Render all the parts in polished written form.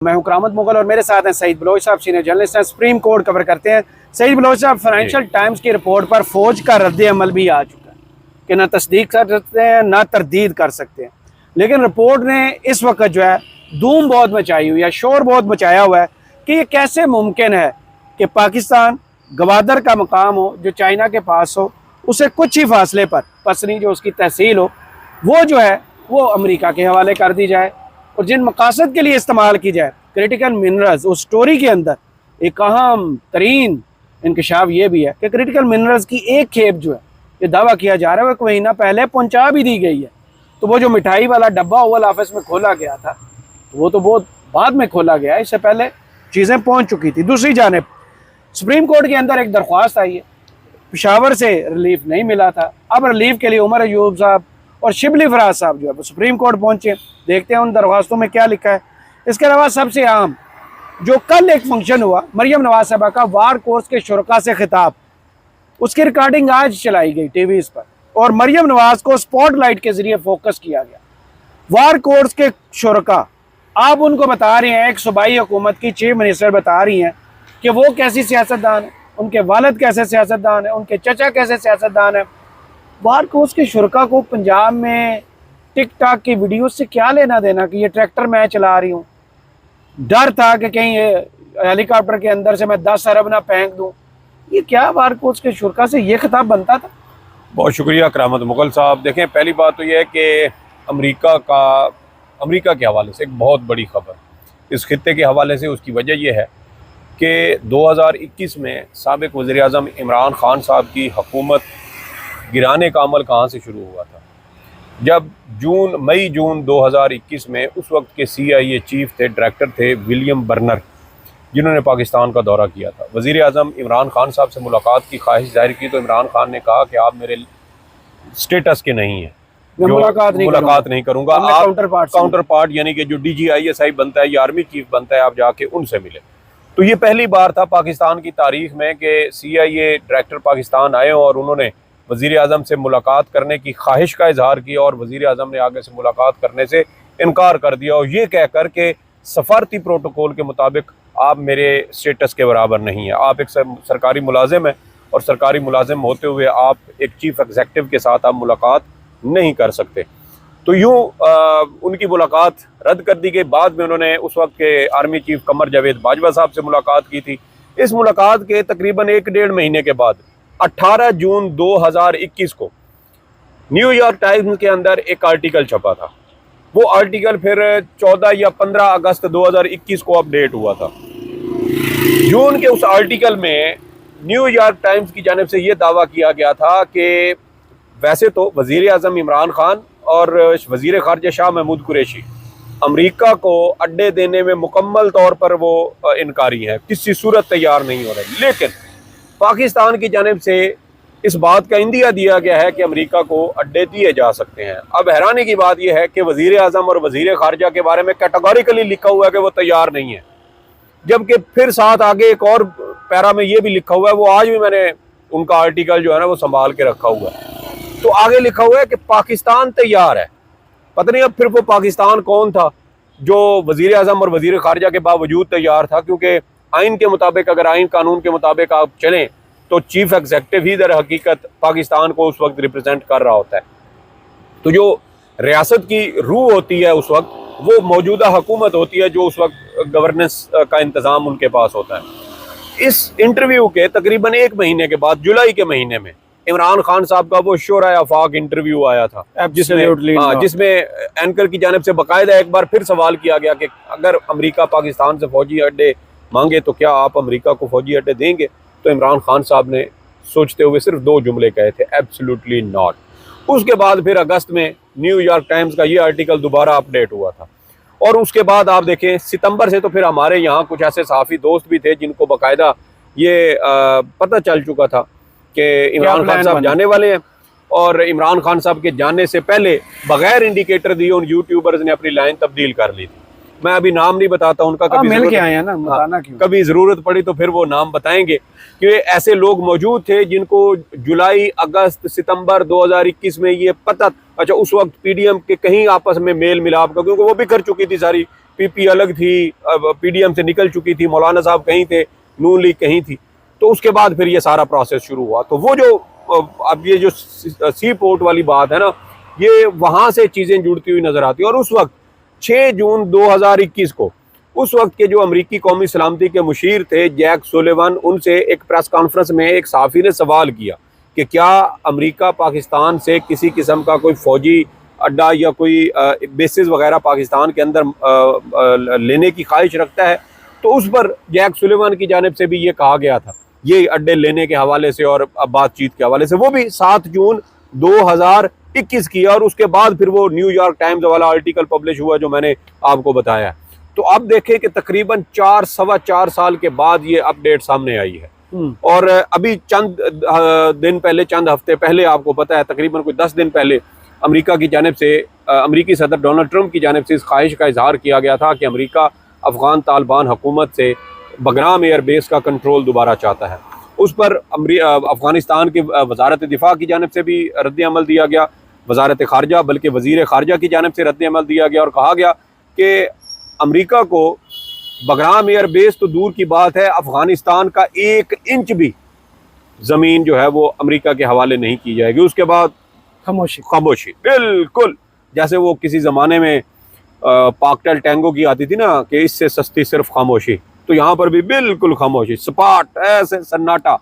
मैं हूं करामत मुगल और मेरे साथ हैं सईद बलोच साहब, सीनियर जर्नलिस्ट हैं, सुप्रीम कोर्ट कवर करते हैं। सईद बलोच साहब, फाइनेंशियल टाइम्स की रिपोर्ट पर फौज का रद्द अमल भी आ चुका है कि ना तस्दीक कर सकते हैं ना तरदीद कर सकते हैं, लेकिन रिपोर्ट ने इस वक्त जो है धूम बहुत मचाई हुई है, शोर बहुत मचाया हुआ है कि ये कैसे मुमकिन है कि पाकिस्तान गवादर का मकाम हो जो चाइना के पास हो, उसे कुछ ही फासले पर पसरी जो उसकी तहसील हो वो जो है वो अमेरिका के हवाले कर दी जाए, और जिन मकासद के लिए इस्तेमाल की जाए क्रिटिकल मिनरल्स। उस स्टोरी के अंदर एक अहम तरीन इंकशाफ ये भी है कि क्रिटिकल मिनरल्स की एक खेप जो है ये दावा किया जा रहा है वो एक महीना पहले पहुंचा भी दी गई है। तो वो जो मिठाई वाला डब्बा ओवल ऑफिस में खोला गया था वो तो बहुत बाद में खोला गया है, इससे पहले चीज़ें पहुंच चुकी थी। दूसरी जानिब सुप्रीम कोर्ट के अंदर एक दरख्वास्त आई है, पेशावर से रिलीफ नहीं मिला था, अब रिलीफ के लिए उमर अयूब साहब और शिबली फराज साहब जो है सुप्रीम कोर्ट पहुंचे। देखते हैं उन दरख्वास्तों में क्या लिखा है। इसके अलावा सबसे अहम जो कल एक फंक्शन हुआ मरियम नवाज साहबा का वार कोर्स के शुरका से खिताब, उसकी रिकॉर्डिंग आज चलाई गई टीवी पर और मरियम नवाज को स्पॉटलाइट के जरिए फोकस किया गया। वार कोर्स के शुरका आप उनको बता रहे हैं, एक सूबाई हुकूमत की चीफ मिनिस्टर बता रही हैं कि वो कैसी सियासतदान है, उनके वालिद कैसे सियासतदान है, उनके चचा कैसे सियासतदान है। वार कोर्स के शुरका को पंजाब में टिक टाक की वीडियो से क्या लेना देना कि ये ट्रैक्टर मैं चला रही हूँ। डर था कि कहीं हेलीकॉप्टर के अंदर से मैं 10 अरब ना फेंक दूँ। ये क्या वार कोर्स के शुरका से ये खिताब बनता था? बहुत शुक्रिया करामत मुगल साहब। देखें, पहली बात तो यह है कि अमेरिका के हवाले से एक बहुत बड़ी खबर इस खित्ते के हवाले से, उसकी वजह यह है कि 2021 में साबिक वज़ीर-ए-आज़म इमरान खान साहब की हुकूमत गिराने का अमल कहाँ से शुरू हुआ था। जब मई जून 2021 में उस वक्त के CIA चीफ थे, डायरेक्टर थे विलियम बर्नर, जिन्होंने पाकिस्तान का दौरा किया था। वज़ीर-ए-आज़म इमरान खान साहब से मुलाकात की ख्वाहिश जाहिर की तो इमरान खान ने कहा कि आप मेरे स्टेटस के नहीं हैं, मुलाकात नहीं करूँगा, आप काउंटर पार्ट यानी कि जो DG/ISI बनता है या आर्मी चीफ बनता है, आप जाके उनसे मिले। तो ये पहली बार था पाकिस्तान की तारीख में कि CIA डायरेक्टर पाकिस्तान आए और उन्होंने वज़ीर-ए-आज़म से मुलाकात करने की ख्वाहिश का इजहार किया और वज़ीर-ए-आज़म ने आगे से मुलाकात करने से इनकार कर दिया, और ये कहकर के सफारती प्रोटोकॉल के मुताबिक आप मेरे स्टेटस के बराबर नहीं है, आप एक सरकारी मुलाजिम हैं और सरकारी मुलाजिम होते हुए आप एक चीफ एग्जीक्यूटिव के साथ आप मुलाकात नहीं कर सकते। तो यूँ उनकी मुलाकात रद्द कर दी गई। बाद में उन्होंने उस वक्त के आर्मी चीफ कमर जावेद बाजवा साहब से मुलाकात की थी। इस मुलाकात के तकरीबन 1-1.5 महीने के बाद 18 जून 2021 को न्यूयॉर्क टाइम्स के अंदर एक आर्टिकल छपा था। वो आर्टिकल फिर 14 या 15 अगस्त 2021 को अपडेट हुआ था। जून के उस आर्टिकल में न्यूयॉर्क टाइम्स की जानिब से ये दावा किया गया था कि वैसे तो वज़ीर-ए-आज़म इमरान खान और वज़ीर ख़ारिजा शाह महमूद कुरैशी अमेरिका को अड्डे देने में मुकम्मल तौर पर वो इनकारी हैं, किसी सूरत तैयार नहीं हो रहे, लेकिन पाकिस्तान की जानिब से इस बात का इंदिया दिया गया है कि अमेरिका को अड्डे दिए जा सकते हैं। अब हैरानी की बात यह है कि वज़ीर-ए-आज़म और वज़ीर ख़ारिजा के बारे में कैटेगोरिकली लिखा हुआ है कि वो तैयार नहीं है, जबकि फिर साथ आगे एक और पैरा में ये भी लिखा हुआ है, वो आज भी मैंने उनका आर्टिकल जो है ना वो संभाल के रखा हुआ है। तो आगे लिखा हुआ है कि पाकिस्तान तैयार है। पता नहीं अब फिर वो पाकिस्तान कौन था जो वज़ीर-ए-आज़म और वज़ीर ख़ारिजा के बावजूद तैयार था, क्योंकि आइन के मुताबिक, अगर आइन कानून के मुताबिक आप चलें तो चीफ एग्जीक्यूटिव ही दर हकीकत पाकिस्तान को उस वक्त रिप्रेजेंट कर रहा होता है। तो जो रियासत की रूह होती है उस वक्त वो मौजूदा हुकूमत होती है जो उस वक्त गवर्नेंस का इंतज़ाम उनके पास होता है। इस इंटरव्यू के तकरीबन 1 महीने के बाद जुलाई के महीने में इमरान खान साहब का वो शोरा आफाक इंटरव्यू आया था, जिसमें एंकर की जानिब से बाकायदा एक बार फिर सवाल किया गया कि अगर अमेरिका पाकिस्तान से फौजी अड्डे मांगे तो क्या आप अमेरिका को फौजी अड्डे देंगे? तो इमरान खान साहब ने सोचते हुए सिर्फ 2 जुमले कहे थे, एब्सोल्युटली नॉट। उसके बाद फिर अगस्त में न्यूयॉर्क टाइम्स का ये आर्टिकल दोबारा अपडेट हुआ था, और उसके बाद आप देखें सितंबर से तो फिर हमारे यहाँ कुछ ऐसे सहाफ़ी दोस्त भी थे जिनको बाकायदा ये पता चल चुका था कि इमरान खान साहब जाने वाले हैं, और इमरान खान साहब के जाने से पहले बगैर इंडिकेटर दिए उन यूट्यूबर्स ने अपनी लाइन तब्दील कर ली थी। मैं अभी नाम नहीं बताता उनका, कभी मिल के आए हैं ना, बताना क्यों? कभी ज़रूरत पड़ी तो फिर वो नाम बताएंगे कि ऐसे लोग मौजूद थे जिनको जुलाई, अगस्त, सितंबर 2021 में ये पता, अच्छा उस वक्त PDM के कहीं आपस में मेल मिलाप का, क्योंकि वो बिखर चुकी थी सारी पीपी अलग थी, पीडीएम से निकल चुकी थी, मौलाना साहब कहीं थे, नून लीग कहीं थी। तो उसके बाद फिर ये सारा प्रोसेस शुरू हुआ। तो वो जो अब ये जो सी पोर्ट वाली बात है ना, ये वहाँ से चीज़ें जुड़ती हुई नज़र आती है। और उस वक्त 6 जून 2021 को उस वक्त के जो अमरीकी कौमी सलामती के मुशीर थे जैक सुलिवान, उनसे एक प्रेस कॉन्फ्रेंस में एक सहाफ़ी ने सवाल किया कि क्या अमेरिका पाकिस्तान से किसी किस्म का कोई फ़ौजी अड्डा या कोई बेसिस वगैरह पाकिस्तान के अंदर लेने की ख्वाहिश रखता है। तो उस पर जैक सुलिवान की जानिब से भी ये कहा गया था, ये अड्डे लेने के हवाले से और बातचीत के हवाले से, वो भी 7 जून 2021 की। और उसके बाद फिर वो न्यूयॉर्क टाइम्स वाला आर्टिकल पब्लिश हुआ जो मैंने आपको बताया। तो अब देखें कि तकरीबन 4-4.25 साल के बाद ये अपडेट सामने आई है। और अभी चंद दिन पहले, चंद हफ्ते पहले, आपको पता है तकरीबन कोई 10 दिन पहले अमेरिका की जानिब से, अमेरिकी सदर डोनाल्ड ट्रंप की जानिब से इस ख्वाहिश का इजहार किया गया था कि अमेरिका अफगान तालिबान हुकूमत से बगराम एयर बेस का कंट्रोल दोबारा चाहता है। उस पर अफगानिस्तान की वजारत दिफा की जानिब से भी रद्द अमल दिया गया, वजारत खारजा बल्कि वजीर खारजा की जानिब से रद्द अमल दिया गया और कहा गया कि अमेरिका को बगराम एयर बेस तो दूर की बात है, अफगानिस्तान का 1 इंच भी ज़मीन जो है वो अमेरिका के हवाले नहीं की जाएगी। उसके बाद खामोशी। खामोशी, बिल्कुल जैसे वो किसी ज़माने में पाकटेल टैंगो की आती थी ना कि इससे सस्ती सिर्फ खामोशी, तो यहाँ पर भी बिल्कुल खामोशी, सपाट ऐसे सन्नाटा।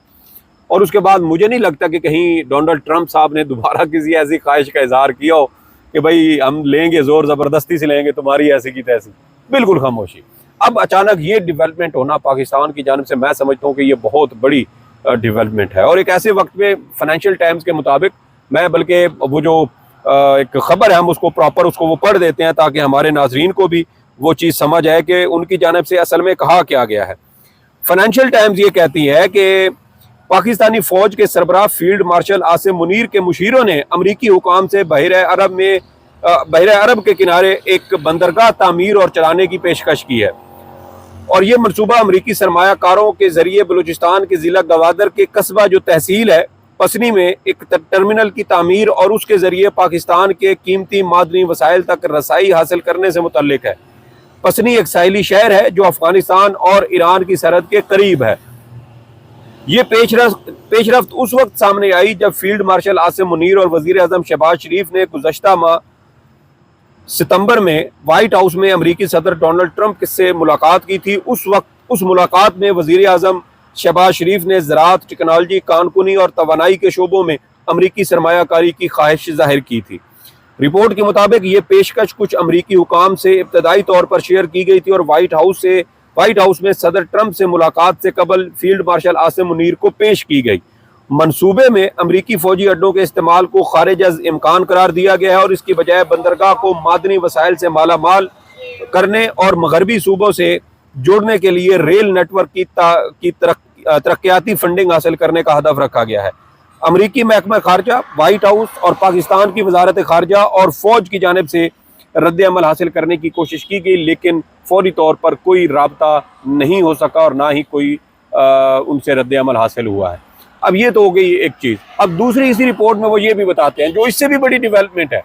और उसके बाद मुझे नहीं लगता कि कहीं डोनाल्ड ट्रंप साहब ने दोबारा किसी ऐसी ख्वाहिश का इजहार किया हो कि भाई हम लेंगे, ज़ोर ज़बरदस्ती से लेंगे तुम्हारी ऐसी की तैसी। बिल्कुल खामोशी। अब अचानक ये डेवलपमेंट होना पाकिस्तान की जानिब से, मैं समझता हूँ कि ये बहुत बड़ी डेवलपमेंट है। और एक ऐसे वक्त में फाइनेंशियल टाइम्स के मुताबिक, मैं बल्कि वो जो एक ख़बर है हम उसको प्रॉपर उसको वो पढ़ देते हैं ताकि हमारे नाजरीन को भी वो चीज़ समझ आए कि उनकी जानिब से असल में कहा क्या गया है। फाइनेंशियल टाइम्स ये कहती है कि पाकिस्तानी फ़ौज के सरबराह फील्ड मार्शल आसिम मुनीर के मुशीरों ने अमरीकी हुकाम से बहरे अरब के किनारे एक बंदरगाह तामीर और चलाने की पेशकश की है। और ये मनसूबा अमरीकी सरमायाकारों के जरिए बलूचिस्तान के ज़िला गवादर के कस्बा जो तहसील है पसनी में एक टर्मिनल की तामीर और उसके ज़रिए पाकिस्तान के कीमती मादनी वसाइल तक रसाई हासिल करने से मुतल्लिक है। पसनी एक साहिली शहर है जो अफगानिस्तान और ईरान की सरहद के करीब है। ये पेशरफ्त उस वक्त सामने आई जब फील्ड मार्शल आसिम मुनीर और वज़ीर आज़म शहबाज शरीफ ने गुज़श्ता माह सितंबर में व्हाइट हाउस में अमरीकी सदर डोनाल्ड ट्रंप से मुलाकात की थी। उस मुलाकात में वज़ीर आज़म शहबाज शरीफ ने ज़राअत, टेक्नोलॉजी, कानूनी और तवानाई के शोबों में अमरीकी सरमायाकारी की ख्वाहिश जाहिर की थी। रिपोर्ट के मुताबिक ये पेशकश कुछ अमरीकी हुकाम से इब्तदाई तौर पर शेयर की गई थी और व्हाइट हाउस में सदर ट्रंप से मुलाकात से कबल फील्ड मार्शल आसिम मुनीर को पेश की गई। मंसूबे में अमरीकी फौजी अड्डों के इस्तेमाल को खारिज अज़ इम्कान करार दिया गया है और इसकी बजाय बंदरगाह को मादनी वसाइल से माला माल करने और मगरबी सूबों से जोड़ने के लिए रेल नेटवर्क की तरक्याती फंडिंग हासिल करने का हदफ रखा गया है। अमरीकी महकमा खारजा, व्हाइट हाउस और पाकिस्तान की वजारत खारजा और फौज की जानिब से रद्द अमल हासिल करने की कोशिश की गई, लेकिन फौरी तौर पर कोई राबता नहीं हो सका और ना ही कोई उनसे रद्द अमल हासिल हुआ है। अब ये तो हो गई एक चीज़। अब दूसरी इसी रिपोर्ट में वो ये भी बताते हैं जो इससे भी बड़ी डेवलपमेंट है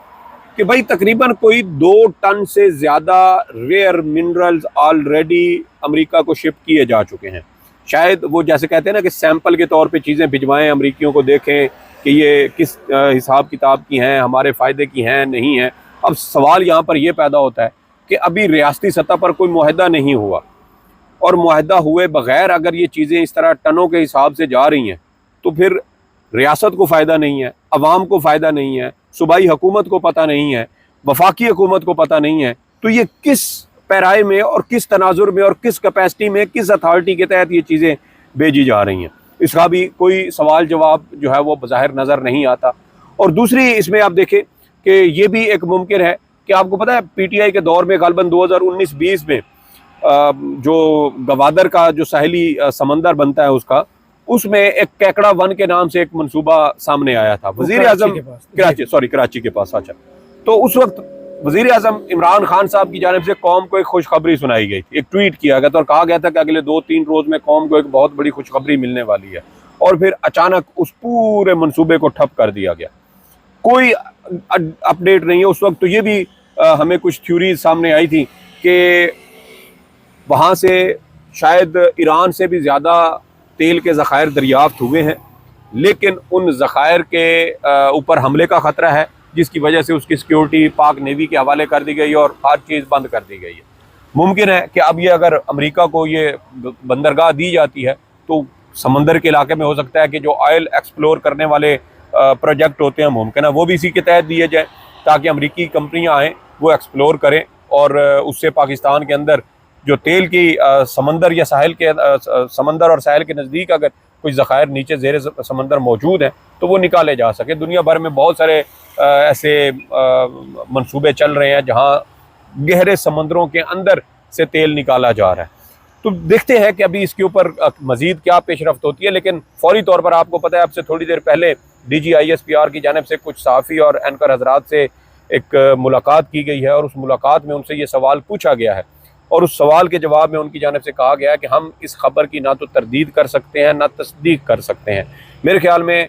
कि भाई तकरीबन कोई 2 टन से ज़्यादा रेयर मिनरल्स ऑलरेडी अमेरिका को शिप किए जा चुके हैं। शायद वो जैसे कहते हैं ना कि सैंपल के तौर पे चीज़ें भिजवाएं, अमरीकियों को देखें कि ये किस हिसाब किताब की हैं, हमारे फ़ायदे की हैं नहीं हैं। अब सवाल यहाँ पर यह पैदा होता है कि अभी रियासती सतह पर कोई मुआहदा नहीं हुआ और मुआहदा हुए बग़ैर अगर ये चीज़ें इस तरह टनों के हिसाब से जा रही हैं तो फिर रियासत को फ़ायदा नहीं है, अवाम को फ़ायदा नहीं है, सूबाई हुकूमत को पता नहीं है, वफाकी हुकूमत को पता नहीं है। तो ये किस पैराए में और किस तनाजुर में और किस कैपेसिटी में, किस अथॉरिटी के तहत ये चीज़ें भेजी जा रही हैं, इसका भी कोई सवाल जवाब जो है वो बज़ाहिर नज़र नहीं आता। और दूसरी इसमें आप देखें कि ये भी एक मुमकिन है कि आपको पता है PTI के दौर में गालबन 2019-20 में जो गवादर का जो साहिली समंदर बनता है उसमें एक कैकड़ा 1 के नाम से एक मंसूबा सामने आया था वज़ीर आज़म कराची के पास। अच्छा, तो उस वक्त वज़ीर आज़म इमरान खान साहब की जानिब से कौम को एक खुशखबरी सुनाई गई थी, एक ट्वीट किया गया था और कहा गया था कि अगले 2-3 रोज़ में कौम को एक बहुत बड़ी खुशखबरी मिलने वाली है। और फिर अचानक उस पूरे मंसूबे को ठप कर दिया गया, कोई अपडेट नहीं है। उस वक्त तो ये भी हमें कुछ थ्योरीज सामने आई थी कि वहाँ से शायद ईरान से भी ज़्यादा तेल के ज़खायर दरियाफ्त हुए हैं, लेकिन उन ज़खायर के ऊपर हमले का ख़तरा है, जिसकी वजह से उसकी सिक्योरिटी पाक नेवी के हवाले कर दी गई और हर चीज़ बंद कर दी गई है। मुमकिन है कि अब ये अगर अमेरिका को ये बंदरगाह दी जाती है तो समंदर के इलाके में हो सकता है कि जो ऑयल एक्सप्लोर करने वाले प्रोजेक्ट होते हैं, मुमकिन है वो भी इसी के तहत दिए जाए, ताकि अमेरिकी कंपनियां आएँ, वो एक्सप्लोर करें और उससे पाकिस्तान के अंदर जो तेल की समंदर या साहिल के समंदर और साहिल के नज़दीक अगर कुछ ज़खायर नीचे ज़ेरे समंदर मौजूद हैं तो वो निकाले जा सके। दुनिया भर में बहुत सारे ऐसे मंसूबे चल रहे हैं जहाँ गहरे समंदरों के अंदर से तेल निकाला जा रहा है। तो देखते हैं कि अभी इसके ऊपर मज़ीद क्या पेशरफ्त होती है, लेकिन फौरी तौर पर आपको पता है, आपसे थोड़ी देर पहले DGISPR की जानिब से कुछ सहाफ़ी और एंकर हजरात से एक मुलाकात की गई है और उस मुलाकात में उनसे ये सवाल पूछा गया है और उस सवाल के जवाब में उनकी जानिब से कहा गया है कि हम इस खबर की ना तो तरदीद कर सकते हैं ना तस्दीक कर सकते हैं। मेरे ख्याल में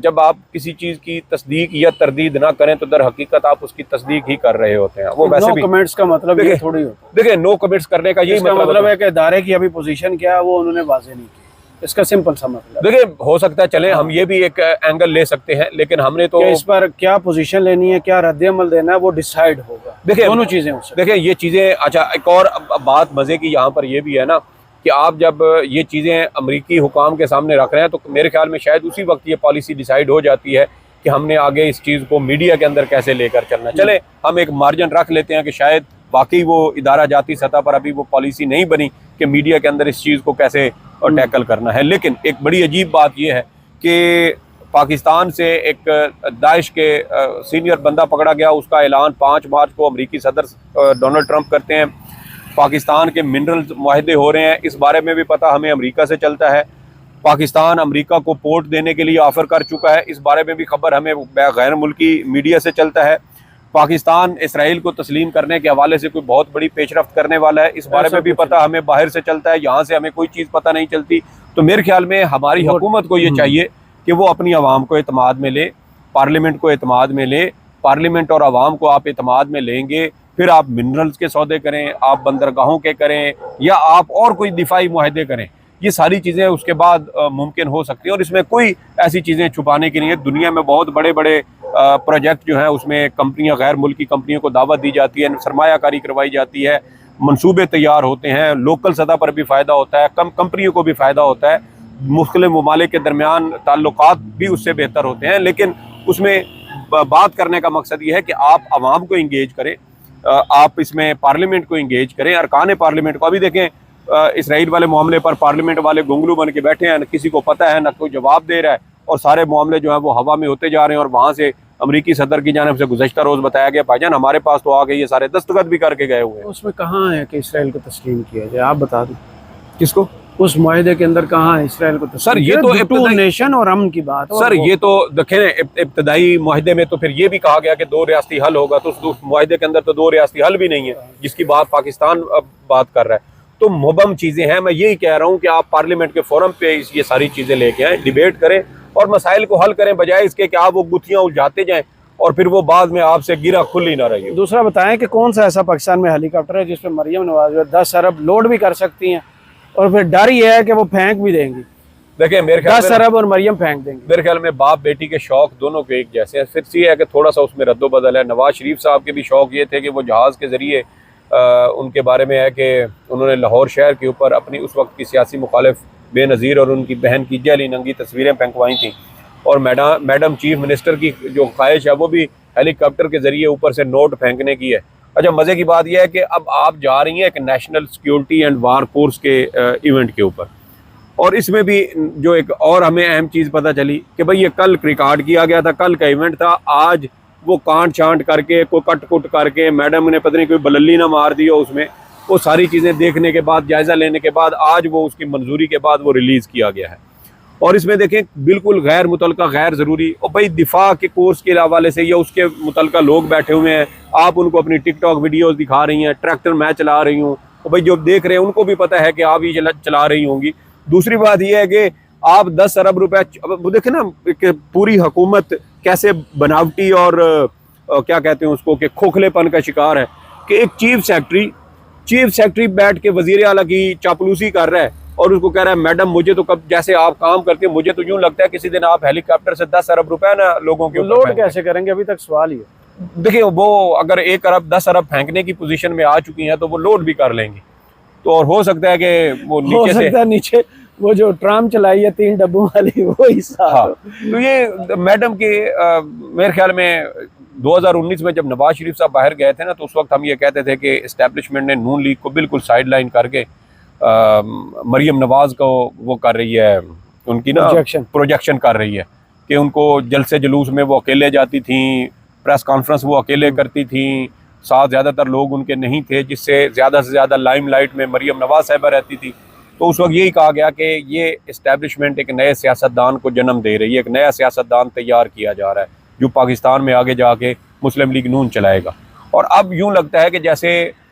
जब आप किसी चीज़ की तस्दीक या तरदीद ना करें तो दर हकीकत आप उसकी तस्दीक ही कर रहे होते हैं। वो वैसे नो भी कमेंट्स का मतलब ये थोड़ी होता है। देखिए, नो कमेंट्स करने का यही मतलब है कि इदारे की अभी पोजीशन क्या है वो उन्होंने वाज़ेह नहीं की, इसका सिंपल सा मतलब। देखिए, हो सकता है चले हम ये भी एक एंगल ले सकते हैं, लेकिन हमने तो इस पर क्या पोजीशन लेनी है, क्या रद्द-ए-अमल देना है, वो डिसाइड होगा। देखिए दोनों चीजें हो सकती हैं। देखिए ये चीज़ें, अच्छा एक और बात मज़े की यहाँ पर ये भी है ना कि आप जब ये चीज़ें अमरीकी हुकाम के सामने रख रहे हैं तो मेरे ख्याल में शायद उसी वक्त ये पॉलिसी डिसाइड हो जाती है कि हमने आगे इस चीज़ को मीडिया के अंदर कैसे लेकर चलना। चले हम एक मार्जिन रख लेते हैं कि शायद वाकई वो इदारा जाती सतह पर अभी वो पॉलिसी नहीं बनी कि मीडिया के अंदर इस चीज़ को कैसे टैकल करना है। लेकिन एक बड़ी अजीब बात यह है कि पाकिस्तान से एक दाइश के सीनियर बंदा पकड़ा गया, उसका ऐलान 5 मार्च को अमरीकी सदर डोनाल्ड ट्रंप करते हैं। पाकिस्तान के मिनरल मुआहदे हो रहे हैं, इस बारे में भी पता हमें अमेरिका से चलता है। पाकिस्तान अमेरिका को पोर्ट देने के लिए ऑफ़र कर चुका है, इस बारे में भी खबर हमें गैर मुल्की मीडिया से चलता है। पाकिस्तान इसराइल को तस्लीम करने के हवाले से कोई बहुत बड़ी पेशरफ्त करने वाला है, इस बारे में भी पता हमें बाहर से चलता है, यहाँ से हमें कोई चीज़ पता नहीं चलती। तो मेरे ख्याल में हमारी हुकूमत को ये चाहिए कि वो अपनी आवाम को एतमाद में ले, पार्लियामेंट को एतमाद में ले। पार्लियामेंट और आवाम को आप एतमाद में लेंगे, फिर आप मिनरल्स के सौदे करें, आप बंदरगाहों के करें या आप और कोई दिफाई मुआहदे करें, ये सारी चीज़ें उसके बाद मुमकिन हो सकती हैं। और इसमें कोई ऐसी चीज़ें छुपाने की नहीं है। दुनिया में बहुत बड़े बड़े प्रोजेक्ट जो हैं उसमें कंपनियां, गैर मुल्की कंपनियों को दावत दी जाती है, सरमायाकारी करवाई जाती है, मंसूबे तैयार होते हैं, लोकल सतह पर भी फ़ायदा होता है, कंपनियों को भी फ़ायदा होता है, मुख्तलिफ ममालिक के दरमियान ताल्लुकात भी उससे बेहतर होते हैं। लेकिन उसमें बात करने का मकसद ये है कि आप आवाम को इंगेज करें, आप इसमें पार्लियामेंट को इंगेज करें, अरकान पार्लियामेंट को। अभी देखें इसराइल वाले मामले पर पार्लियामेंट वाले गुंगलू बन के बैठे हैं, न किसी को पता है, न कोई जवाब दे रहा है, और सारे मामले जो हैं वो हवा में होते जा रहे हैं। और वहाँ से अमरीकी सदर की जानिब से गुज़श्ता रोज़ बताया गया, भाईजान हमारे पास तो आ गए, ये सारे दस्तखत भी करके गए हुए हैं। उसमें कहाँ है कि इसराइल को तस्लीम किया जाए, आप बता दें। किसको? उस मुआहदे के अंदर कहाँ है इसराइल को? सर ये तो टू नेशन और अमन की बात। सर ये तो देखें, इब्तदाई मुआहदे में तो फिर ये भी कहा गया कि 2 रियासती हल होगा, तो उस मुआहदे के अंदर तो 2 रियासती हल भी नहीं है, जिसकी बात पाकिस्तान अब बात कर रहा है। तो मुबम चीज़ें हैं। मैं यही कह रहा हूँ कि आप पार्लियामेंट के फोरम पे ये सारी चीज़ें लेके आएँ, डिबेट करें और मसाइल को हल करें, बजाय इसके कि आप वो गुत्थियाँ उलझाते जाएँ और फिर वो बाद में आपसे गिरा खुल ही ना रही। दूसरा बताएं कि कौन सा ऐसा पाकिस्तान में हेलीकॉप्टर है जिसमें मरियम नवाज 10 अरब लोड भी कर सकती हैं, और फिर डर ये है कि वो फेंक भी देंगी। देखिए मेरे ख्याल 10 अरब और मरियम फेंक देंगे। मेरे ख्याल में बाप बेटी के शौक दोनों के एक जैसे हैं, सिर्फ ये है कि थोड़ा सा उसमें रद्दोबदल है। नवाज शरीफ साहब के भी शौक ये थे कि वो जहाज़ के ज़रिए, उनके बारे में है कि उन्होंने लाहौर शहर के ऊपर अपनी उस वक्त की सियासी मुखालिफ बेनज़ीर और उनकी बहन की जली नंगी तस्वीरें फेंकवाई थी, और मैडम चीफ मिनिस्टर की जो ख्वाहिश है वो भी हेलीकॉप्टर के ज़रिए ऊपर से नोट फेंकने की है। अच्छा, मज़े की बात यह है कि अब आप जा रही हैं एक national security and war course के इवेंट के ऊपर, और इसमें भी जो एक और हमें अहम चीज़ पता चली कि भाई ये कल रिकॉर्ड किया गया था, कल का इवेंट था, आज वो कांट छांट करके, कोई कट कुट करके, मैडम ने पता नहीं कोई बलल्ली ना मार दी हो उसमें, वो सारी चीज़ें देखने के बाद, जायज़ा लेने के बाद, आज वो उसकी मंजूरी के बाद वो रिलीज़ किया गया है। और इसमें देखें बिल्कुल गैर मुतलका, गैर ज़रूरी, और भाई दिफा के कोर्स के हवाले से या उसके मुतलका लोग बैठे हुए हैं, आप उनको अपनी टिकटॉक वीडियोस दिखा रही हैं, ट्रैक्टर मैं चला रही हूँ, और भाई जो देख रहे हैं उनको भी पता है कि आप ये चला रही होंगी। दूसरी बात यह है कि आप 10 अरब रुपए, वो देखें ना कि पूरी हुकूमत कैसे बनावटी और क्या कहते हैं उसको, कि खोखलेपन का शिकार है कि एक चीफ सेक्रेटरी चीफ सेक्रेटरी बैठ के वजीर आला की चापलूसी कर रहा है और उसको कह रहा है मैडम मुझे तो कब जैसे आप काम करते हैं मुझे तो यूं लगता है किसी दिन आप हेलीकॉप्टर से 10 अरब रुपए ना लोगों के लोड कैसे करेंगे, अभी तक सवाल ही है। देखिए वो अगर 1 अरब 10 अरब फेंकने की पोजीशन में आ चुकी हैं तो वो लोड भी कर लेंगी। तो और हो सकता है कि वो हो सकता है नीचे वो जो ट्राम चलाई है 3 डब्बों वाली वो हिस्सा। हाँ, तो ये मैडम के मेरे ख्याल में 2019 में जब नवाज शरीफ साहब बाहर गए थे ना, तो उस वक्त हम ये कहते थे कि इस्टेब्लिशमेंट ने नून लीग को बिल्कुल साइड लाइन करके मरियम नवाज को वो कर रही है, उनकी ना प्रोजेक्शन कर रही है कि उनको जलसे जुलूस में वो अकेले जाती थी, प्रेस कॉन्फ्रेंस वो अकेले करती थी, साथ ज़्यादातर लोग उनके नहीं थे, जिससे ज़्यादा से ज़्यादा लाइमलाइट में मरियम नवाज साहिबा रहती थी। तो उस वक्त यही कहा गया कि ये इस्टेब्लिशमेंट एक नए सियासतदान को जन्म दे रही है, एक नया सियासतदान तैयार किया जा रहा है जो पाकिस्तान में आगे जाके मुस्लिम लीग नून चलाएगा। और अब यूँ लगता है कि जैसे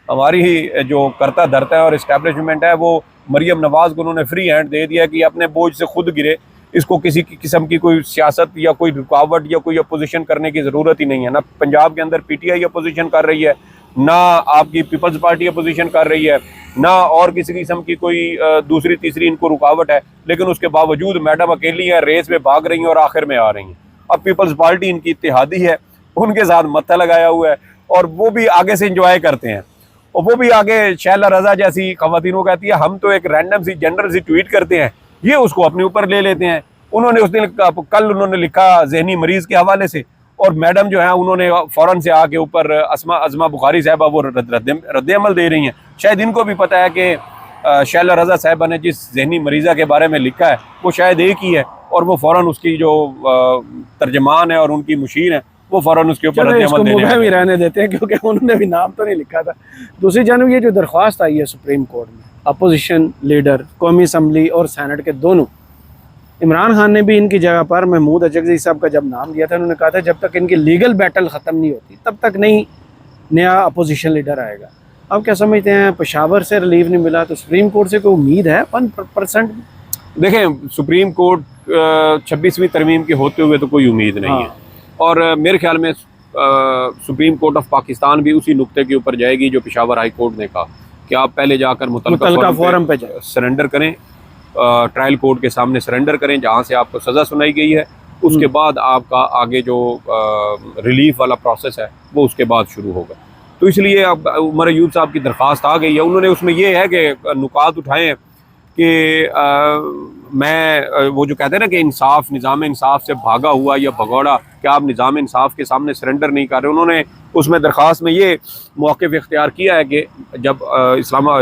हमारी ही जो करता धरता है और इस्टेब्लिशमेंट है वो मरियम नवाज को उन्होंने फ्री हैंड दे दिया कि अपने बोझ से खुद गिरे, इसको किसी किस्म की कोई सियासत या कोई रुकावट या कोई अपोजिशन करने की ज़रूरत ही नहीं है। ना पंजाब के अंदर PTI अपोजिशन कर रही है, ना आपकी पीपल्स पार्टी अपोजिशन कर रही है, ना और किसी किस्म की कोई दूसरी तीसरी इनको रुकावट है, लेकिन उसके बावजूद मैडम अकेली हैं, रेस में भाग रही हैं और आखिर में आ रही हैं। अब पीपल्स पार्टी इनकी इत्तेहादी है, उनके साथ मत्था लगाया हुआ है और वो भी आगे से इंजॉय करते हैं। और वो भी आगे शैला रजा जैसी खवातीन वो कहती है हम तो एक रैंडम सी जनरल सी ट्वीट करते हैं, ये उसको अपने ऊपर ले लेते हैं। उन्होंने उस दिन कल उन्होंने लिखा जहनी मरीज के हवाले से, और मैडम जो है उन्होंने फ़ौरन से आके ऊपर अज़मा बुखारी साहबा वो रद्द अमल दे रही हैं। शायद इनको भी पता है कि शैला रजा साहबा ने जिस जहनी मरीज़ा के बारे में लिखा है वो शायद एक ही है, और वो फ़ौरन उसकी जो तर्जमान है और उनकी मुशीर है वो फ़ौरन उसके ऊपर रद्द अमल देने भी रहने देते हैं, क्योंकि उन्होंने भी नाम तो नहीं लिखा था। दूसरी जानब ये जो दरख्वास्त आई है सुप्रीम कोर्ट में, अपोजिशन लीडर कौमी असम्बली और सैनेट के दोनों, इमरान खान ने भी इनकी जगह पर महमूद अजगज़ई साहब का जब नाम दिया था, उन्होंने कहा था जब तक इनकी लीगल बैटल ख़त्म नहीं होती तब तक नहीं नया अपोजिशन लीडर आएगा। अब क्या समझते हैं, पेशावर से रिलीफ नहीं मिला तो सुप्रीम कोर्ट से कोई उम्मीद है 1%? देखें, सुप्रीम कोर्ट 26वीं तरमीम के होते हुए तो कोई उम्मीद नहीं है, और मेरे ख्याल में सुप्रीम कोर्ट ऑफ पाकिस्तान भी उसी नुक्ते के ऊपर जाएगी जो पेशावर हाई कोर्ट ने कहा कि आप पहले जाकर मुतल्लिका फोरम पे सरेंडर करें, ट्रायल कोर्ट के सामने सरेंडर करें जहां से आपको सज़ा सुनाई गई है, उसके बाद आपका आगे जो रिलीफ वाला प्रोसेस है वो उसके बाद शुरू होगा। तो इसलिए अब उमर अयूब साहब की दरख्वास्त आ गई है, उन्होंने उसमें ये है कि नुकात उठाए हैं कि मैं वो जो कहते हैं ना कि इंसाफ, निज़ाम इंसाफ से भागा हुआ या भगौड़ा, क्या आप निज़ाम इंसाफ के सामने सरेंडर नहीं कर रहे। उन्होंने उसमें दरख्वास्त में ये मौक़िफ़ इख्तियार किया है कि जब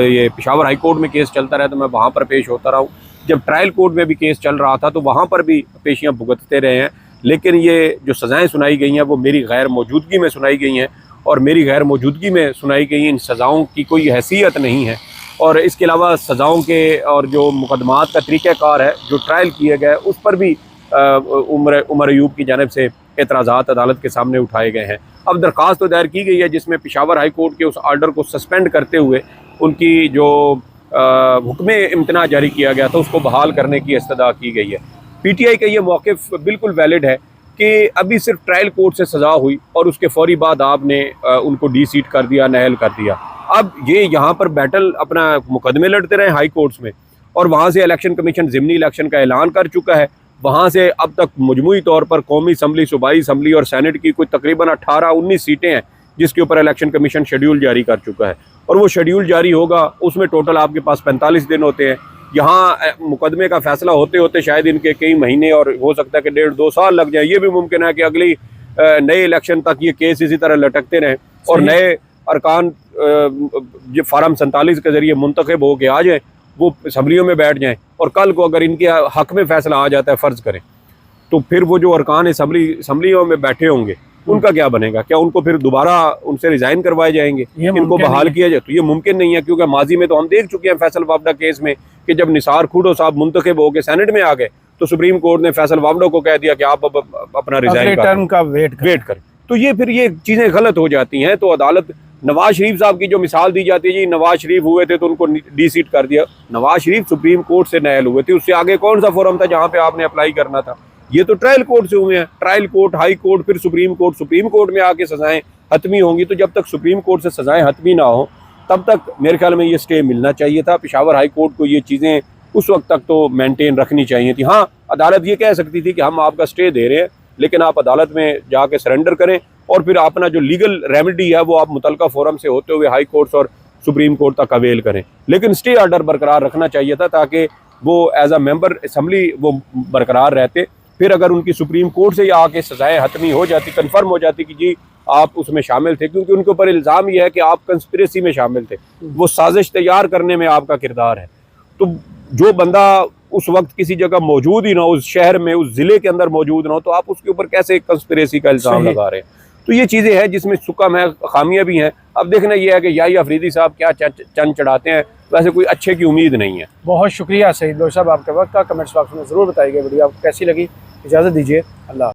ये पेशावर हाई कोर्ट में केस चलता रहा तो मैं वहाँ पर पेश होता रहा हूँ, जब ट्रायल कोर्ट में भी केस चल रहा था तो वहाँ पर भी पेशियाँ भुगतते रहे हैं, लेकिन ये जो सज़ाएँ सुनाई गई हैं वो मेरी गैर मौजूदगी में सुनाई गई हैं, और मेरी गैर मौजूदगी में सुनाई गई इन सज़ाओं की कोई हैसियत नहीं है। और इसके अलावा सज़ाओं के और जो मुकदमात का तरीक़ाकार है जो ट्रायल किए गए उस पर भी उमर अयूब की जानिब से एतराज़ात अदालत के सामने उठाए गए हैं। अब दरख्वास्त तो दायर की गई है जिसमें पेशावर हाई कोर्ट के उस आर्डर को सस्पेंड करते हुए उनकी जो हुक्म इम्तना जारी किया गया था उसको बहाल करने की इस्तदा की गई है। PTI का ये मौक़िफ़ बिल्कुल वैलिड है कि अभी सिर्फ ट्रायल कोर्ट से सज़ा हुई और उसके फौरी बाद आपने उनको डी-सीट कर दिया, नाअहल कर दिया। अब ये यहाँ पर बैटल अपना मुकदमे लड़ते रहे हाई कोर्ट्स में, और वहाँ से इलेक्शन कमीशन ज़िमनी इलेक्शन का ऐलान कर चुका है। वहाँ से अब तक मजमूई तौर पर कौमी असम्बली, सूबाई असम्बली और सैनेट की कोई तकरीबन 18-19 सीटें हैं जिसके ऊपर इलेक्शन कमीशन शेड्यूल जारी कर चुका है, और वो शेड्यूल जारी होगा उसमें टोटल आपके पास 45 दिन होते हैं। यहाँ मुकदमे का फैसला होते होते शायद इनके कई महीने और हो सकता है कि 1.5-2 साल लग जाए। ये भी मुमकिन है कि अगली नए इलेक्शन तक ये केस इसी तरह लटकते रहें और नए अरकान जो फार्म 47 के ज़रिए मुंतखब हो के आ जाए, वो असम्बलियों में बैठ जाएं, और कल को अगर इनके हक़ में फ़ैसला आ जाता है फ़र्ज़ करें, तो फिर वो जो अरकान असम्बलियों में बैठे होंगे उनका क्या बनेगा? क्या उनको फिर दोबारा उनसे रिज़ाइन करवाए जाएंगे, इनको बहाल किया जाए? तो ये मुमकिन नहीं है, क्योंकि माजी में तो हम देख चुके हैं फैसल वापडा केस में कि जब निसार खुडो साहब मुंतखब हो के सैनेट में आ गए तो सुप्रीम कोर्ट ने फैसल वापडा को कह दिया कि आप अब अपना रिज़ाइन टर्म का वेट करें। तो ये फिर ये चीज़ें गलत हो जाती हैं। तो अदालत, नवाज शरीफ साहब की जो मिसाल दी जाती है, जी नवाज शरीफ हुए थे तो उनको डी-सीट कर दिया। नवाज शरीफ सुप्रीम कोर्ट से नाअहल हुए थे, उससे आगे कौन सा फोरम था जहाँ पे आपने अप्लाई करना था? ये तो ट्रायल कोर्ट से हुए हैं, ट्रायल कोर्ट, हाई कोर्ट, फिर सुप्रीम कोर्ट में आके सजाएं हतमी होंगी। तो जब तक सुप्रीम कोर्ट से सजाएं हतमी ना हो तब तक मेरे ख्याल में ये स्टे मिलना चाहिए था। पेशावर हाई कोर्ट को ये चीज़ें उस वक्त तक तो मेंटेन रखनी चाहिए थी। हाँ, अदालत ये कह सकती थी कि हम आपका स्टे दे रहे हैं, लेकिन आप अदालत में जाके सरेंडर करें और फिर अपना जो लीगल रेमेडी है वो आप मुतलका फोरम से होते हुए हाई कोर्ट्स और सुप्रीम कोर्ट तक अवेल करें। लेकिन स्टे ऑर्डर बरकरार रखना चाहिए था ताकि वो एज अ मेंबर असम्बली वो बरकरार रहते। फिर अगर उनकी सुप्रीम कोर्ट से आके सजाएं हतमी हो जाती, कन्फर्म हो जाती कि जी आप उसमें शामिल थे, क्योंकि उनके ऊपर इल्ज़ाम यह है कि आप कंस्पिरेसी में शामिल थे, वो साजिश तैयार करने में आपका किरदार है। तो जो बंदा उस वक्त किसी जगह मौजूद ही ना हो, उस शहर में उस ज़िले के अंदर मौजूद ना हो, तो आप उसके ऊपर कैसे कंस्पिरेसी का इल्ज़ाम लगा रहे हैं? तो ये चीज़ें हैं जिसमें सुकम है, खामियां भी हैं। अब देखना यह है कि याही अफरीदी साहब क्या चंद चढ़ाते हैं, वैसे कोई अच्छे की उम्मीद नहीं है। बहुत शुक्रिया सईद बलोच साहब आपके वक्त का। कमेंट्स बॉक्स में ज़रूर बताइएगा वीडियो आपको कैसी लगी। इजाज़त दीजिए, अल्लाह।